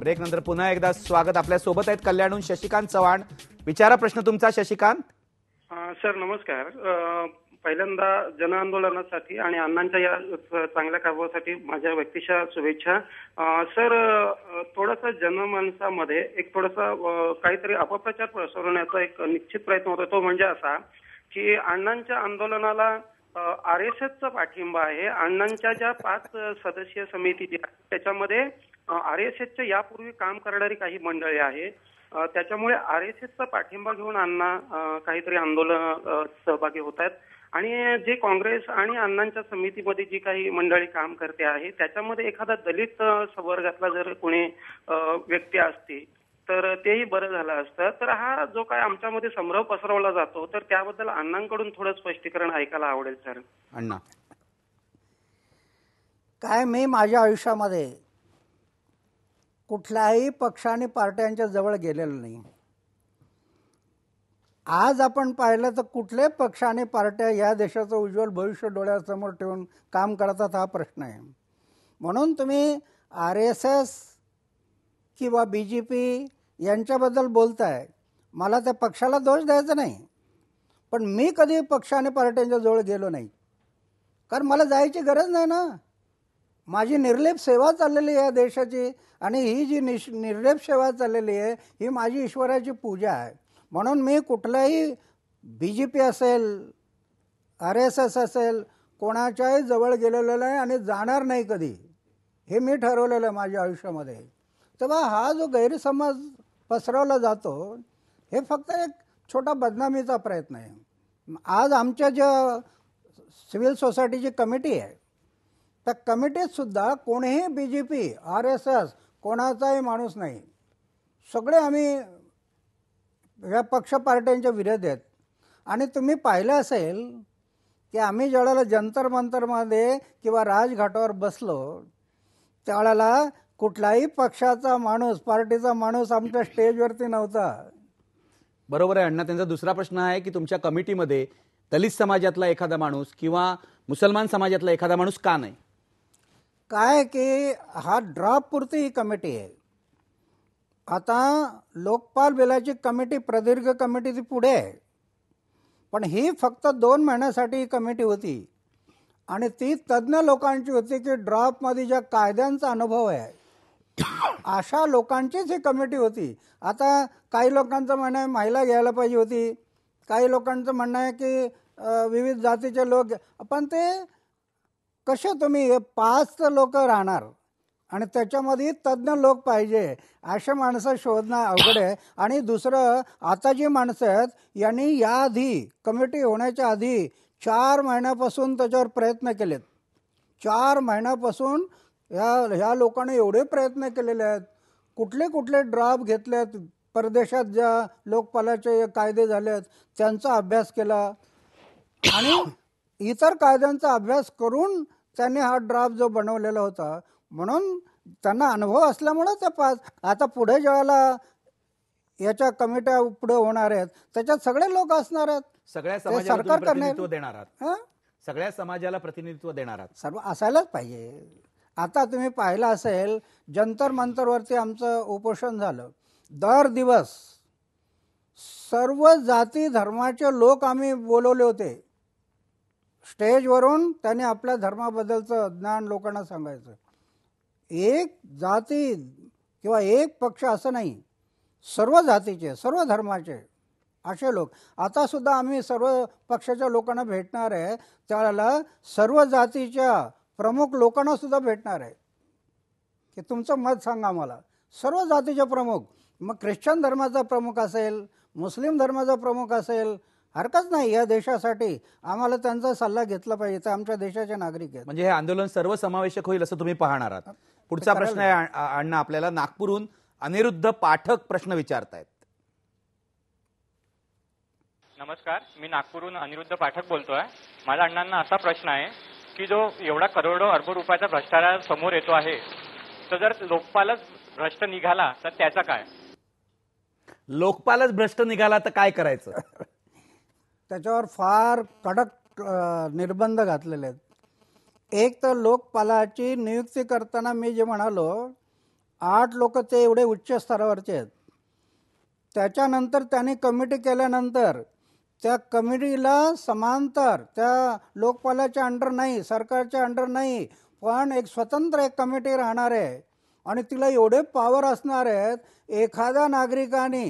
Break नंतर पुन्हा एकदा स्वागत. आपल्या सोबत आहेत कल्याणहून शशिकांत चव्हाण. विचारा प्रश्न तुमचा शशिकांत. सर नमस्कार. पहिल्यांदा जन आंदोलनासाठी आणि अण्णांच्या या चांगल्या कारभारासाठी माझ्या व्यक्तिशः शुभेच्छा. सर थोडंसं जनमानसामध्ये एक थोडासा काहीतरी अपप्रचार पसरवण्याचा एक निश्चित प्रयत्न होतो. तो म्हणजे असा की अण्णांच्या आंदोलनाला RSSचा पाठिंबा आहे. अण्णांच्या ज्या 5 सदस्यीय समिती जी आहे त्याच्यामध्ये RSSच्या यापूर्वी काम करणारी काही मंडळी आहे. त्याच्यामुळे RSSचा पाठिंबा घेऊन अण्णा काहीतरी आंदोलन सहभागी होत आहेत. आणि जे काँग्रेस आणि अण्णांच्या समितीमध्ये जी काही मंडळी काम करते आहे त्याच्यामध्ये एखादा दलित संवर्गातला जर कोणी व्यक्ती असते तर तेही बरं झालं असतं. तर हा जो काय आमच्यामध्ये संभ्रम पसरवला जातो तर त्याबद्दल अण्णांकडून थोडं स्पष्टीकरण ऐकायला आवडेल सर. अण्णा काय, मी माझ्या आयुष्यामध्ये कुठल्याही पक्ष आणि पार्ट्यांच्या जवळ गेलेलो नाही. आज आपण पाहिलं तर कुठले पक्ष आणि पार्ट्या या देशाचं उज्ज्वल भविष्य डोळ्यासमोर ठेवून काम करतात हा प्रश्न आहे. म्हणून तुम्ही RSS किंवा BJP यांच्याबद्दल बोलताय, मला त्या पक्षाला दोष द्यायचा नाही, पण मी कधी पक्ष आणि पार्ट्यांच्या जवळ गेलो नाही, कारण मला जायची गरज नाही ना. माझी निर्लेप सेवा चाललेली आहे या देशाची, आणि ही जी निर्लेप सेवा चाललेली आहे ही माझी ईश्वराची पूजा आहे. म्हणून मी कुठलाही BJP असेल, RSS असेल, कोणाच्याही जवळ गेलेलो नाही आणि जाणार नाही कधी. हे मी ठरवलेलं आहे माझ्या आयुष्यामध्ये. तेव्हा हा जो गैरसमज पसरवला जातो हे फक्त एक छोटा बदनामीचा प्रयत्न आहे. आज आमच्या ज्या सिव्हिल सोसायटीची कमिटी आहे त्या कमिटीत सुद्धा कोणीही BJP RSS कोणाचाही माणूस नाही. सगळे आम्ही या पक्ष पार्ट्यांच्या विरोध आहेत. आणि तुम्ही पाहिलं असेल की आम्ही ज्यावेळेला जंतर मंतरमध्ये किंवा राजघाटावर बसलो त्यावेळेला कुठलाही पक्षाचा माणूस, पार्टीचा माणूस आमच्या स्टेजवरती नव्हता. बरोबर आहे अण्णा. त्यांचा दुसरा प्रश्न आहे की तुमच्या कमिटीमध्ये दलित समाजातला एखादा माणूस किंवा मुसलमान समाजातला एखादा माणूस का नाही? काय की हा ड्रॉप पुरती ही कमिटी आहे. आता लोकपाल बिलाची कमिटी, प्रदीर्घ कमिटी ती पुढे आहे, पण ही फक्त 2 महिन्यासाठी ही कमिटी होती आणि ती तज्ज्ञ लोकांची होती की ड्रॉपमध्ये ज्या कायद्यांचा अनुभव आहे अशा लोकांचीच ही कमिटी होती. आता काही लोकांचं म्हणणं आहे महिला घ्यायला पाहिजे होती, काही लोकांचं म्हणणं आहे की विविध जातीचे लोक, पण ते कसे तुम्ही 5 लोक राहणार आणि त्याच्यामध्ये तज्ज्ञ लोक पाहिजे, असे माणसं शोधणं अवघड आहे. आणि दुसरं, आता जी माणसं आहेत यांनी याआधी कमिटी होण्याच्या आधी 4 महिन्यापासून त्याच्यावर प्रयत्न केलेत. 4 महिन्यापासून ह्या लोकांनी एवढे प्रयत्न केलेले आहेत. कुठले कुठले ड्राफ्ट घेतलेत, परदेशात ज्या लोकपालाचे कायदे झाले आहेत त्यांचा अभ्यास केला आणि इतर कायद्यांचा अभ्यास करून त्यांनी हा ड्राफ्ट जो बनवलेला होता. म्हणून त्यांना अनुभव असल्यामुळे ते आता पुढे ज्यावेळेला याच्या कमिट्या पुढे होणार आहेत त्याच्यात सगळे लोक असणार आहेत. सगळ्या समाजाला प्रतिनिधित्व देणार आहात, सगळ्या समाजाला प्रतिनिधित्व देणार आहात, सर्व असायलाच पाहिजे. आता तुम्ही पाहिलं असेल जंतर मंतरवरती आमचं उपोषण झालं. दर दिवस सर्व जाती धर्माचे लोक आम्ही बोलवले होते स्टेजवरून. त्यांनी आपल्या धर्माबद्दलचं ज्ञान लोकांना सांगायचं. एक जाती किंवा एक पक्ष असं नाही, सर्व जातीचे, सर्व धर्माचे असे लोक. आता सुद्धा आम्ही सर्व पक्षाच्या लोकांना भेटणार आहे, त्यावेळेला सर्व जातीच्या प्रमुख लोकांना सुद्धा भेटणार आहे की तुमचं मत सांगा मला. सर्व जातीचे प्रमुख, मग ख्रिश्चन धर्माचा प्रमुख असेल, मुस्लिम धर्माचा प्रमुख असेल, हरकत नाही. या देशासाठी आम्हाला त्यांचा सल्ला घेतला पाहिजे, ते आमच्या देशाचे नागरिक आहेत. म्हणजे हे आंदोलन सर्वसमावेशक होईल असं तुम्ही पाहणार आहात. पुढचा प्रश्न आहे अण्णा आपल्याला नागपूरहून अनिरुद्ध पाठक प्रश्न विचारतायत. नमस्कार, मी नागपूरहून अनिरुद्ध पाठक बोलतोय. माझा अण्णांना असा प्रश्न आहे की जो एवढा करोडो अर्ब रुपयाचा भ्रष्टाचार समोर येतो आहे, तर जर लोकपालच भ्रष्ट निघाला तर त्याचा काय? लोकपालच भ्रष्ट निघाला तर काय करायचं? त्याच्यावर फार कडक निर्बंध घातलेले आहेत. एक तर लोकपालाची नियुक्ती करताना मी जे म्हणालो 8 लोक ते एवढे उच्च स्तरावरचे आहेत. त्याच्यानंतर त्यांनी कमिटी केल्यानंतर त्या कमिटीला समांतर त्या लोकपालाच्या अंडर नाही, सरकारच्या अंडर नाही, पण एक स्वतंत्र एक कमिटी राहणार आहे आणि तिला एवढे पॉवर असणार आहेत. एखाद्या नागरिकाने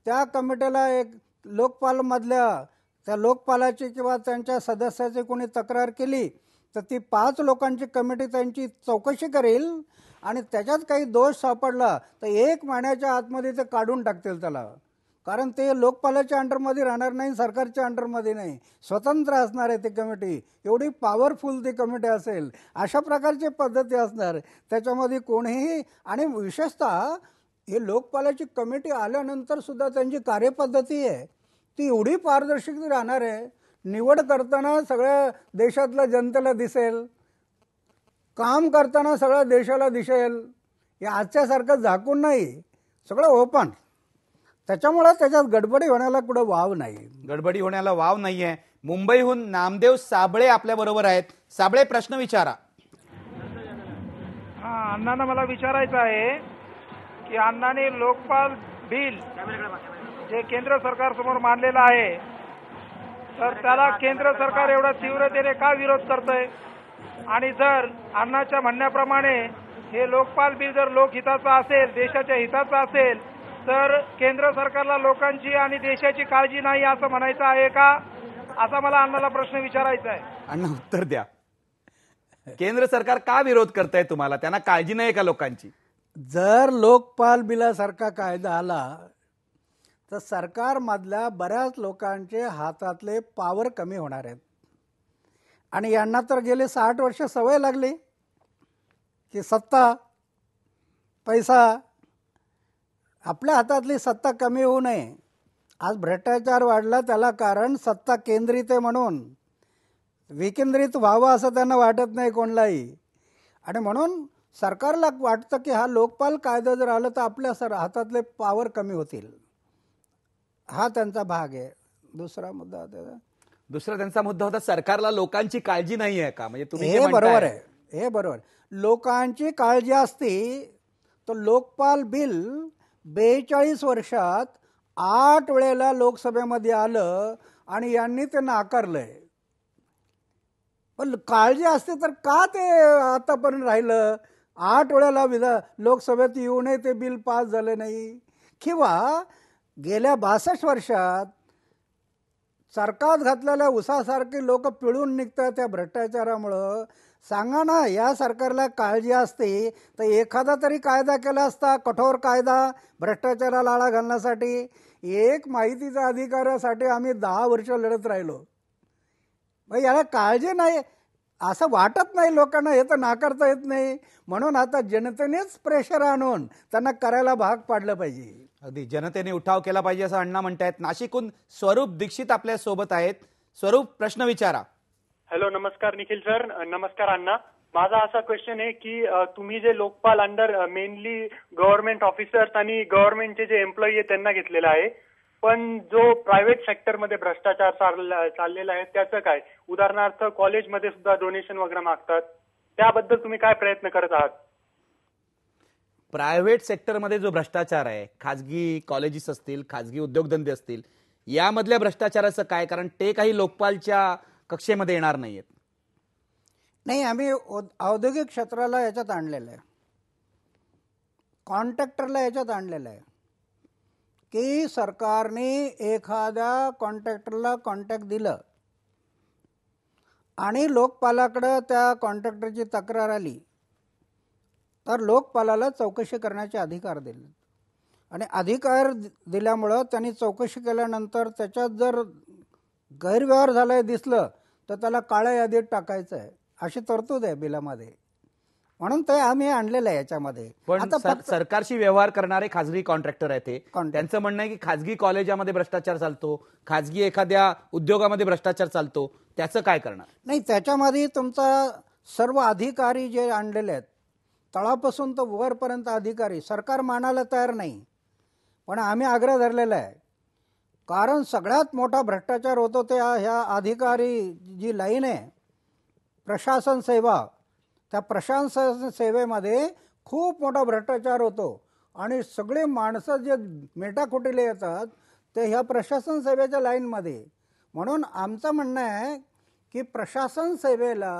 त्या कमिटीला एक लोकपालमधल्या त्या लोकपालाची किंवा त्यांच्या सदस्याची कोणी तक्रार केली तर ती 5 लोकांची कमिटी त्यांची चौकशी करेल आणि त्याच्यात काही दोष सापडला तर 1 महिन्याच्या आतमध्ये ते काढून टाकतील त्याला. कारण ते लोकपालाच्या अंडरमध्ये राहणार नाही, सरकारच्या अंडरमध्ये नाही, स्वतंत्र असणार आहे ती कमिटी. एवढी पॉवरफुल ती कमिटी असेल. अशा प्रकारची पद्धती असणार त्याच्यामध्ये कोणीही. आणि विशेषतः हे लोकपालाची कमिटी आल्यानंतर सुद्धा त्यांची कार्यपद्धती आहे ती एवढी पारदर्शक राहणार आहे. निवड करताना सगळ्या देशातल्या जनतेला दिसेल, काम करताना सगळ्या देशाला दिसेल. हे आजच्यासारखं झाकून नाही, सगळं ओपन. त्याच्यामुळे त्याच्यात गडबडी होण्याला कुठं वाव नाही. गडबडी होण्याला वाव नाहीये. मुंबईहून नामदेव साबळे आपल्या बरोबर आहेत. साबळे, प्रश्न विचारा. हा, अण्णांना मला विचारायचं आहे की अण्णांनी लोकपाल बिल जे केंद्र सरकार समोर मांडलेलं आहे तर त्याला केंद्र सरकार एवढा तीव्रतेने का विरोध करतंय? आणि जर अण्णाच्या म्हणण्याप्रमाणे हे लोकपाल बिल जर लोकहिताचं असेल, देशाच्या हिताचं असेल, तर केंद्र सरकारला लोकांची आणि देशाची काळजी नाही असं म्हणायचं आहे का? असा मला अण्णाला प्रश्न विचारायचा आहे. अण्णा, उत्तर द्या. केंद्र सरकार का विरोध करतंय तुम्हाला? त्यांना काळजी नाही का लोकांची? जर लोकपाल बिलासारखा कायदा आला तर सरकारमधल्या बऱ्याच लोकांचे हातातले पॉवर कमी होणार आहेत. आणि यांना तर गेले 60 वर्ष सवय लागली की सत्ता, पैसा, आपल्या हातातली सत्ता कमी होऊ नये. आज भ्रष्टाचार वाढला त्याला कारण सत्ता केंद्रित आहे म्हणून. विकेंद्रित व्हावं असं त्यांना वाटत नाही कोणालाही. आणि म्हणून सरकारला वाटतं की हा लोकपाल कायदा जर आला तर आपल्या हातातले पॉवर कमी होतील. हा त्यांचा भाग आहे. दुसरा मुद्दा दुसरा त्यांचा मुद्दा होता सरकारला लोकांची काळजी नाही आहे का? म्हणजे तुम्ही हे बरोबर आहे, हे बरोबर. लोकांची काळजी असती तर लोकपाल बिल 42 वर्षात 8 वेळेला लोकसभेमध्ये आलं आणि यांनी ते नाकारलंय. पण काळजी असते तर का ते आतापर्यंत राहिलं? 8 वेळेला लोकसभेत येऊनही ते बिल पास झालं नाही. किंवा गेल्या 62 वर्षात सरकार घातलेल्या उसासारखी लोक पिळून निघतात त्या भ्रष्टाचारामुळं. सांगा ना, या सरकारला काळजी असते तर एखादा तरी कायदा केला असता, कठोर कायदा भ्रष्टाचाराला आळा घालण्यासाठी. एक माहितीच्या अधिकारासाठी आम्ही 10 वर्ष लढत राहिलो. मग याला काळजी नाही असं वाटत नाही लोकांना, हे तर नाकारता येत नाही. म्हणून आता जनतेनेच प्रेशर आणून त्यांना करायला भाग पाडलं पाहिजे. अगदी जनतेने उठाव केला पाहिजे असं अण्णा म्हणतायत. नाशिकहून स्वरूप दीक्षित आपल्या सोबत आहेत. स्वरूप, प्रश्न विचारा. हॅलो, नमस्कार निखिल सर. नमस्कार अण्णा. माझा असा क्वेश्चन आहे की तुम्ही जे Lokpal under mainly government officers आणि गव्हर्नमेंटचे जे एम्प्लॉई आहे त्यांना घेतलेला आहे, पण जो प्रायव्हेट सेक्टरमध्ये भ्रष्टाचार चाललेला आहे त्याचं काय? उदाहरणार्थ कॉलेजमध्ये सुद्धा डोनेशन वगैरे मागतात, त्याबद्दल तुम्ही काय प्रयत्न करत आहात? प्रायव्हेट सेक्टरमध्ये जो भ्रष्टाचार आहे, खाजगी कॉलेजेस असतील, खाजगी उद्योगधंदे असतील, यामधल्या भ्रष्टाचाराचं काय? कारण ते काही लोकपालच्या कक्षेमध्ये येणार नाहीयेत. नाही, आम्ही औद्योगिक क्षेत्राला याच्यात आणलेलं आहे, कॉन्ट्रॅक्टरला याच्यात आणलेलं आहे की सरकारने एखाद्या कॉन्ट्रॅक्टरला कॉन्ट्रॅक्ट दिलं आणि लोकपालाकडं त्या कॉन्ट्रॅक्टरची तक्रार आली तर लोकपालाला चौकशी करण्याचे अधिकार दिले. आणि अधिकार दिल्यामुळं त्यांनी चौकशी केल्यानंतर त्याच्यात जर गैरव्यवहार झालाय दिसलं तर त्याला काळ्या यादीत टाकायचं आहे, अशी तरतूद आहे बिलामध्ये. म्हणून ते आम्ही आणलेलं आहे याच्यामध्ये. पण सरकारशी व्यवहार करणारे खाजगी कॉन्ट्रॅक्टर आहेत ते, त्यांचं म्हणणं आहे की खाजगी कॉलेजामध्ये भ्रष्टाचार चालतो, खाजगी एखाद्या उद्योगामध्ये भ्रष्टाचार चालतो, त्याचं काय करणार? नाही, त्याच्यामध्ये तुमचा सर्व अधिकारी जे आणलेले आहेत तळापासून तर वरपर्यंत अधिकारी सरकार मानायला तयार नाही. पण आम्ही आग्रह धरलेला आहे, कारण सगळ्यात मोठा भ्रष्टाचार होतो ते ह्या अधिकारी जी लाईन आहे प्रशासन सेवा, त्या प्रशासन सेवेमध्ये खूप मोठा भ्रष्टाचार होतो आणि सगळे माणसं जे मेटाकुटीले येतात ते ह्या प्रशासन सेवेच्या लाईनमध्ये. म्हणून आमचं म्हणणं आहे की प्रशासन सेवेला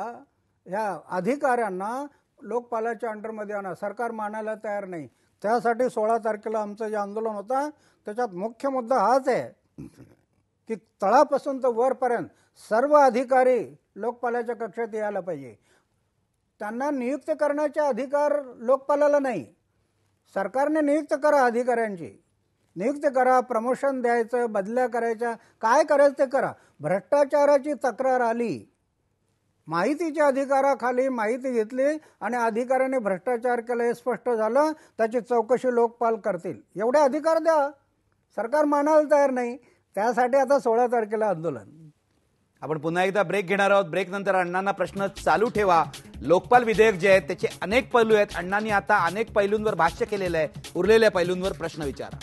ह्या अधिकाऱ्यांना लोकपालाच्या अंडरमध्ये आणा. सरकार मानायला तयार नाही. त्यासाठी 16 तारखेला आमचं जे आंदोलन होतं त्याच्यात मुख्य मुद्दा हाच आहे की तळापासून तर वरपर्यंत सर्व अधिकारी लोकपालाच्या कक्षेत यायला पाहिजे. त्यांना नियुक्त करण्याचे अधिकार लोकपालाला नाही. सरकारने नियुक्त करा, अधिकाऱ्यांची नियुक्त करा, प्रमोशन द्यायचं, बदल्या करायच्या, काय करायचं ते करा. भ्रष्टाचाराची तक्रार आली, माहितीच्या अधिकाराखाली माहिती घेतली आणि अधिकाऱ्याने भ्रष्टाचार केला हे स्पष्ट झालं, त्याची चौकशी लोकपाल करतील. एवढे अधिकार द्या. सरकार मानायला तयार नाही. त्यासाठी आता 16 तारखेला आंदोलन. आपण पुन्हा एकदा ब्रेक घेणार आहोत. ब्रेक नंतर अण्णांना प्रश्न चालू ठेवा. लोकपाल विधेयक जे आहे त्याचे अनेक पैलू आहेत. अण्णांनी आता अनेक पैलूंवर भाष्य केलेलं आहे. उरलेल्या पैलूंवर प्रश्न विचारा.